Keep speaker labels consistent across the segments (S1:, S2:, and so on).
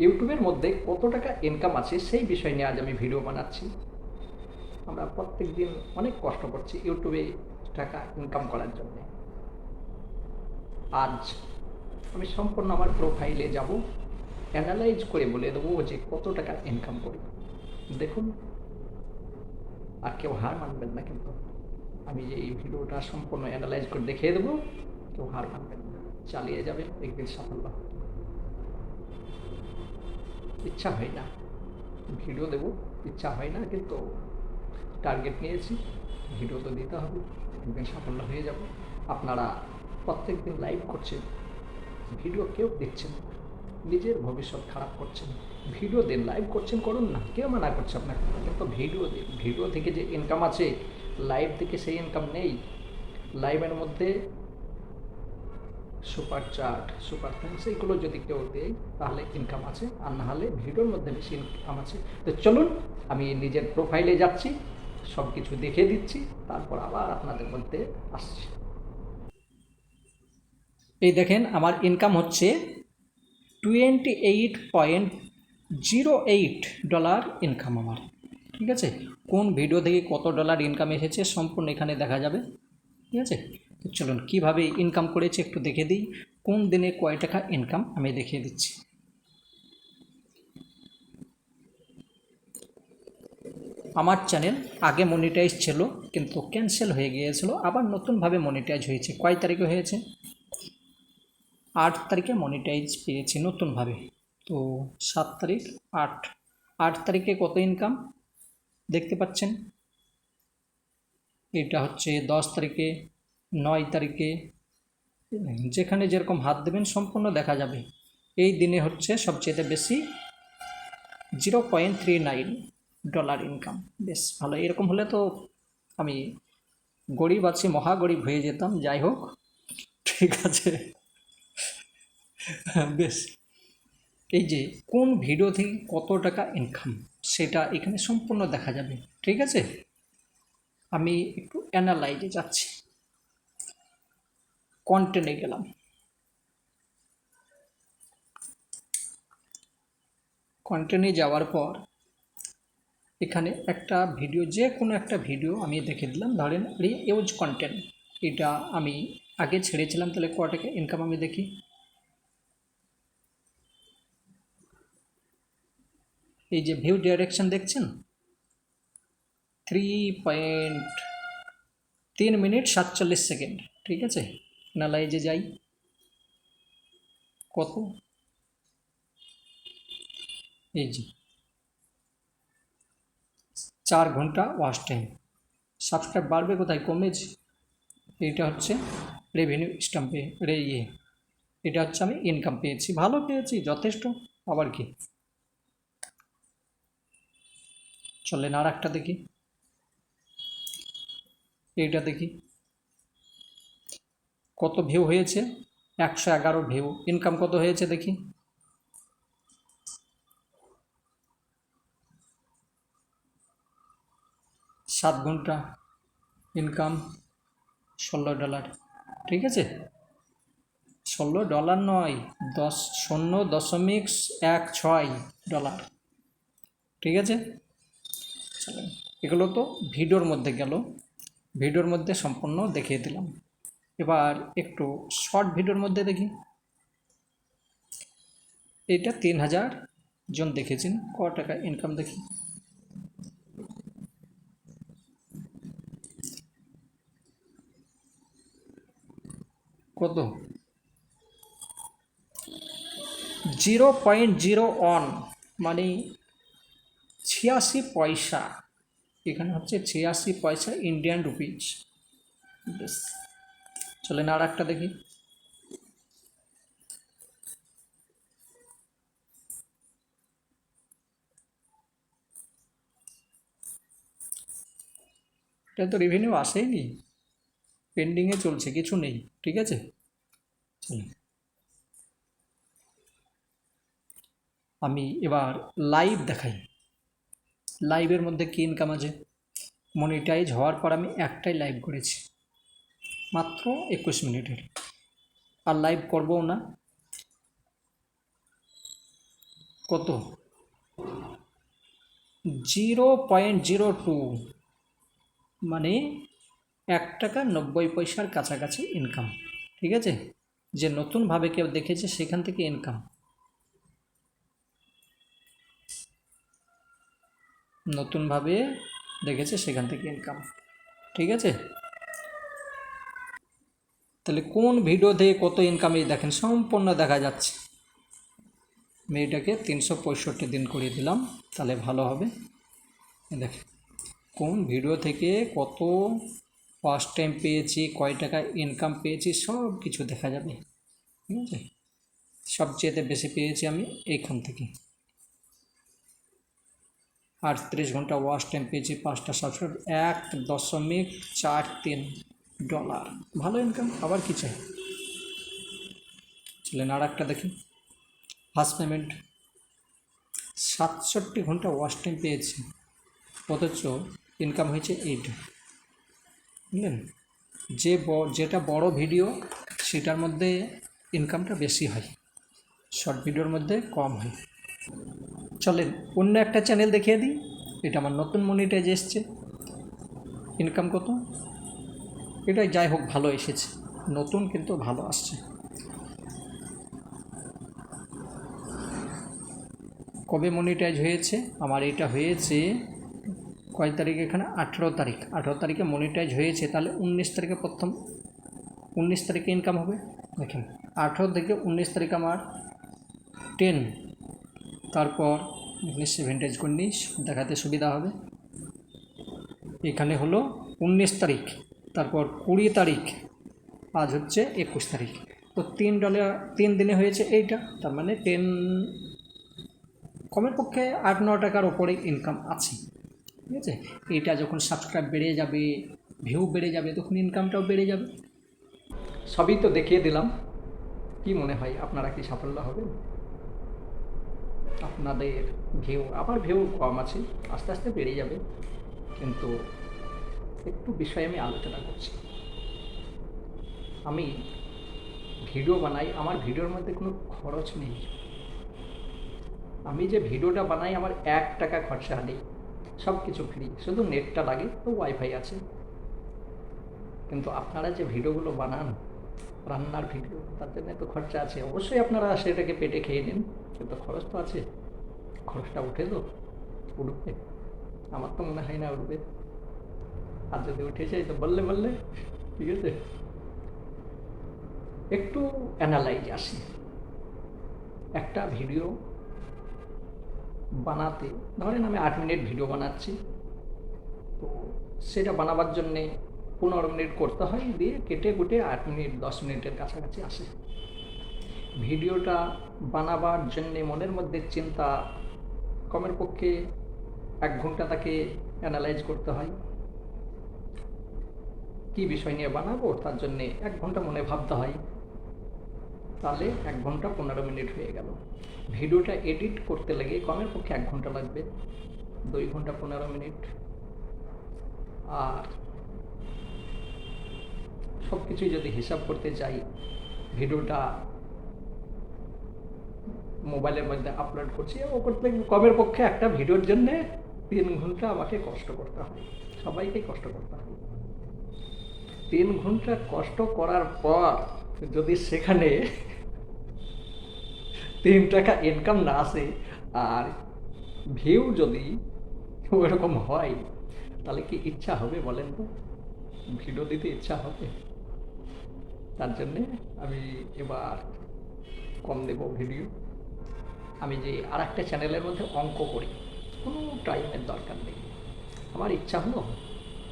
S1: ইউটিউবের মধ্যে কত টাকা ইনকাম আছে সেই বিষয় নিয়ে আজ আমি ভিডিও বানাচ্ছি। আমরা প্রত্যেক দিন অনেক কষ্ট করছি ইউটিউবে টাকা ইনকাম করার জন্য। আজ আমি সম্পূর্ণ আমার প্রোফাইলে যাব, অ্যানালাইজ করে বলে দেবো যে কত টাকা ইনকাম করি। দেখুন, আর কেউ হার মানবেন না, কিন্তু আমি যে এই ভিডিওটা সম্পূর্ণ অ্যানালাইজ করে দেখিয়ে দেবো, কেউ হার মানবেন না, চালিয়ে যাবেন, একদিন সাফল্য হবে। ইচ্ছা হয় না ভিডিও দেবো, ইচ্ছা হয় না, কিন্তু টার্গেট নিয়েছি, ভিডিও তো দিতে হবে, একদিন সাফল্য হয়ে যাব। আপনারা প্রত্যেক দিন লাইভ করছেন, ভিডিও কেউ দেখছেন না, নিজের ভবিষ্যৎ খারাপ করছেন। ভিডিও দিন, লাইভ করছেন, করুন না, কেউ মানা করছে আপনাকে, কিন্তু ভিডিও দিন। ভিডিও থেকে যে ইনকাম আছে, লাইভ থেকে সেই ইনকাম নেই। লাইভের মধ্যে সুপার চার্ট, সুপার থ্যাঙ্কস এইগুলো যদি কেউ দেয় তাহলে ইনকাম আছে, আর না হলে ভিডিওর মধ্যে বেশি ইনকাম আছে। তো চলুন, আমি নিজের প্রোফাইলে যাচ্ছি, সব কিছু দেখে দিচ্ছি, তারপর আবার আপনাদের মধ্যে আসছি। এই দেখেন, আমার ইনকাম হচ্ছে $28.08 ইনকাম আমার। ঠিক আছে, কোন ভিডিও থেকে কত ডলার ইনকাম এসেছে সম্পূর্ণ এখানে দেখা যাবে। ঠিক আছে, তো চলুন কীভাবে ইনকাম করেছে একটু দেখে দিই। কোন দিনে কয় টাকা ইনকাম আমি দেখিয়ে দিচ্ছি। আমার চ্যানেল আগে মনিটাইজ ছিল, কিন্তু ক্যান্সেল হয়ে গিয়েছিল, আবার নতুনভাবে মনিটাইজ হয়েছে। কয় তারিখে হয়েছে? 8 তারিখে মনিটাইজ পেয়েছি নতুনভাবে। তো 7 তারিখ, 8 তারিখে কত ইনকাম দেখতে পাচ্ছেন? এটা হচ্ছে 10 তারিখে, 9 তারিখে, যেখানে যেরকম হাত দেবেন সম্পূর্ণ দেখা যাবে। এই দিনে হচ্ছে সবচেয়ে বেশি $0.39 ইনকাম। বেশ ভালো, এরকম হলে তো আমি গরিব আছি, মহাগরিব হয়ে যেতাম। যাই হোক, ঠিক আছে। বেশ, এই যে কোন ভিডিও থেকে কত টাকা ইনকাম সেটা এখানে সম্পূর্ণ দেখা যাবে। ঠিক আছে, আমি একটু অ্যানালাইজে যাচ্ছি, কন্টেন্টে গেলাম। কন্টেন্টে যাওয়ার পর এখানে একটা ভিডিও, যে কোনো একটা ভিডিও আমি দেখে দিলাম, ধরেন ইউজ কন্টেন্ট, এটা আমি আগে ছেড়েছিলাম, তাহলে ক টাকা ইনকাম আমি দেখি। এই যে ভিউ ডাইরেকশন দেখছেন, 3.3 মিনিট 47 সেকেন্ড। ঠিক আছে, অ্যানালাইজে যাই, কত? এই যে 4 ঘন্টা ওয়াচ টাইম। সাবস্ক্রাইব বাড়বে কোথায়, কমেছে। এইটা হচ্ছে রেভিনিউ স্ট্যাম্পে এটা হচ্ছে আমি ইনকাম পেয়েছি, ভালো পেয়েছি, যথেষ্ট। আবার কি, চলেন আর একটা দেখি। এইটা দেখি কত ভিউ হয়েছে, 111 ভিউ। ইনকাম কত হয়েছে দেখি। 7 ঘন্টা ইনকাম $16। ঠিক আছে, $16 নয়, 0.16 ঠিক আছে, চলেন। এগুলো তো ভিডিওর মধ্যে গেল, ভিডিওর মধ্যে সম্পূর্ণ দেখিয়ে দিলাম। এবার একটু শর্ট ভিডিওর মধ্যে দেখি। এটা 3000 জন দেখেছেন, ক টাকা ইনকাম দেখি। কত? 0.01, মানে 86 পয়সা। এখানে হচ্ছে 86 পয়সা ইন্ডিয়ান রুপিজ। বেশ, চলেন আর একটা দেখি। এটা তো রেভিনিউ আসেইনি, পেন্ডিংয়ে চলছে, কিছু নেই। ঠিক আছে, চলেন আমি এবার লাইভ দেখাই। লাইভের মধ্যে কী ইনকাম আছে। মনিটাইজ হওয়ার পর আমি একটাই লাইভ করেছি, মাত্র 21 মিনিটের, আর লাইভ করবও না। কত 0.02, মানে 1 টাকা 90 পয়সার কাছাকাছি ইনকাম। ঠিক আছে, যে নতুনভাবে কেউ দেখেছে সেখান থেকে ইনকাম, নতুনভাবে দেখেছে সেখান থেকে ইনকাম। ঠিক আছে, তাহলে কোন ভিডিও থেকে কত ইনকাম এই দেখেন সম্পূর্ণ দেখা যাচ্ছে। আমি এটাকে 365 দিন করিয়ে দিলাম, তাহলে ভালো হবে। দেখেন কোন ভিডিও থেকে কত ফার্স্ট টাইম পেয়েছি, কয় টাকা ইনকাম পেয়েছি, সব কিছু দেখা যাবে। ঠিক আছে, সবচেয়ে বেশি পেয়েছি আমি এইখান থেকে। 38 ঘন্টা ওয়াচ টাইম পেয়েছি, 5টা সাবস্ক্রাইব, $1.43। ভালো ইনকাম, আবার কি চাই। চলেন আর একটা দেখি। ফার্স্ট পেমেন্ট 67 ঘন্টা ওয়াচ টাইম পেয়েছি, অথচ ইনকাম হয়েছে এইটা। বুঝলেন, যেটা বড় ভিডিও সেটার মধ্যে ইনকামটা বেশি হয়, শর্ট ভিডিওর মধ্যে কম হয়। চলেন অন্য একটা চ্যানেল দেখিয়ে দিই। এটা আমার নতুন মনিটাইজ এসছে, ইনকাম কত, এটাই যাই হোক ভালো এসেছে, নতুন কিন্তু ভালো আসছে। কবে মনিটাইজ হয়েছে আমার? এটা হয়েছে কয় তারিখ, এখানে 18 তারিখ। 18 তারিখে মনিটাইজ হয়েছে, তাহলে 19 তারিখে প্রথম, 19 তারিখে ইনকাম হবে। দেখেন 18 থেকে 19 তারিখ আমার 10, তারপর 19 দেখাতে সুবিধা হবে। এখানে হলো 19 তারিখ, তারপর 20 তারিখ, আজ হচ্ছে 21 তারিখ। তো $3, 3 দিনে হয়েছে এইটা, তার মানে 10, কমের পক্ষে 8-9 টাকার ওপরে ইনকাম আছে। ঠিক আছে, এইটা যখন সাবস্ক্রাইব বেড়ে যাবে, ভিউ বেড়ে যাবে, তখন ইনকামটাও বেড়ে যাবে। সবই তো দেখিয়ে দিলাম, কি মনে হয় আপনারা কি সাফল্য হবেন? আপনাদের আমার ভিউ কম আছে, আস্তে আস্তে বেড়ে যাবে, কিন্তু একটু বিষয় আমি আলোচনা করছি। আমি ভিডিও বানাই, আমার ভিডিওর মধ্যে কোনো খরচ নেই। আমি যে ভিডিওটা বানাই আমার 1 টাকা খরচা নেই, সব কিছু ফ্রি, শুধু নেটটা লাগে, তো ওয়াইফাই আছে। কিন্তু আপনারা যে ভিডিওগুলো বানান, রান্নার ভিডিও, তার জন্য তো খরচা আছে, অবশ্যই আপনারা সেটাকে পেটে খেয়ে নিন, কিন্তু খরচ তো আছে। খরচটা উঠে তো উঠবে? আমার তো মনে হয় না উঠবে, আর যদি উঠে যায় তো বললে ঠিক আছে। একটু অ্যানালাইজ আসি। একটা ভিডিও বানাতে ধরেন আমি 8 মিনিট ভিডিও বানাচ্ছি, তো সেটা বানাবার জন্যে 15 মিনিট করতে হয়, দিয়ে কেটে কুটে 8 মিনিট 10 মিনিটের কাছাকাছি আসে। ভিডিওটা বানাবার জন্যে মনের মধ্যে চিন্তা, কমের পক্ষে 1 ঘন্টা তাকে অ্যানালাইজ করতে হয়। কী বিষয় নিয়ে বানাবো তার জন্যে 1 ঘন্টা মনে ভাবতে হয়, তাহলে 1 ঘন্টা 15 মিনিট হয়ে গেল। ভিডিওটা এডিট করতে লাগে কমের পক্ষে 1 ঘন্টা লাগবে, 2 ঘন্টা 15 মিনিট। আর সব কিছুই যদি হিসাব করতে যাই, ভিডিওটা মোবাইলের মধ্যে আপলোড করছি, ও করতে কমের পক্ষে একটা ভিডিওর জন্যে 3 ঘন্টা আমাকে কষ্ট করতে হয়, সবাইকেই কষ্ট করতে হয়। 3 ঘন্টা কষ্ট করার পর যদি সেখানে 3 টাকা ইনকাম না আসে, আর ভিউ যদি ওরকম হয়, তাহলে কি ইচ্ছা হবে বলেন তো? ভিডিও দিতে ইচ্ছা হবে? তার জন্যে আমি এবার কম দেব ভিডিও। আমি যে আর একটা চ্যানেলের মধ্যে অঙ্ক করি, কোনো টাইমের দরকার নেই। আমার ইচ্ছা হলো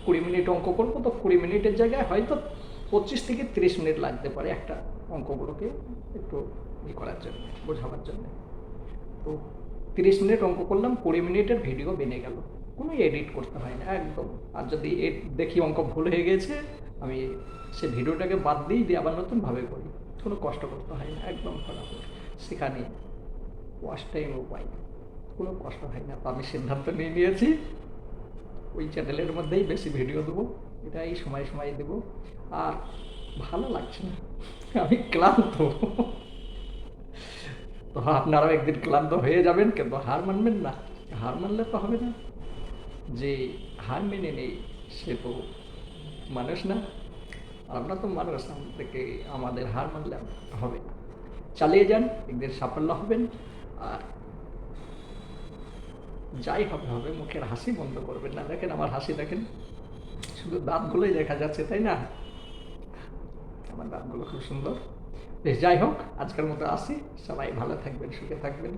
S1: 20 মিনিট অঙ্ক করবো, তো 20 মিনিটের জায়গায় হয়তো 25 থেকে 30 মিনিট লাগতে পারে একটা অঙ্কগুলোকে একটু করার জন্য, বোঝাবার জন্য। তো 30 মিনিট অঙ্ক করলাম, 20 মিনিটের ভিডিও বেনে গেল, কোনো এডিট করতে হয় না একদম। আর যদি দেখি অঙ্ক ভুল হয়ে গেছে, আমি সে ভিডিওটাকে বাদ দিয়ে আবার নতুনভাবে করি, কোনো কষ্ট করতে হয় না, একদম ফটাফট। সেখানে ওয়াচ টাইমও পাই, কোনো কষ্ট হয় না। তো আমি সিদ্ধান্ত নিয়ে নিয়েছি ওই চ্যানেলের মধ্যেই বেশি ভিডিও দেবো, এটাই সময় দেবো। আর ভালো লাগছে না, আমি ক্লান্ত। তো আপনারাও একদিন ক্লান্ত হয়ে যাবেন, কিন্তু হার মানবেন না। হার মানলে তো হবে না। যে হার মেনে নেই সে তো মানুষ না। আর আমরা তো মানুষ, আমাদের হার মানলে হবে না। চালিয়ে যান, একদিন সাফল্য হবেন। আর যাই হবে হবে, মুখের হাসি বন্ধ করবেন না। দেখেন আমার হাসি, দেখেন শুধু দাঁতগুলোই দেখা যাচ্ছে, তাই না? আমার দাঁতগুলো খুব সুন্দর। বেশ, যাই হোক, আজকের মতো আসি। সবাই ভালো থাকবেন, সুখে থাকবেন।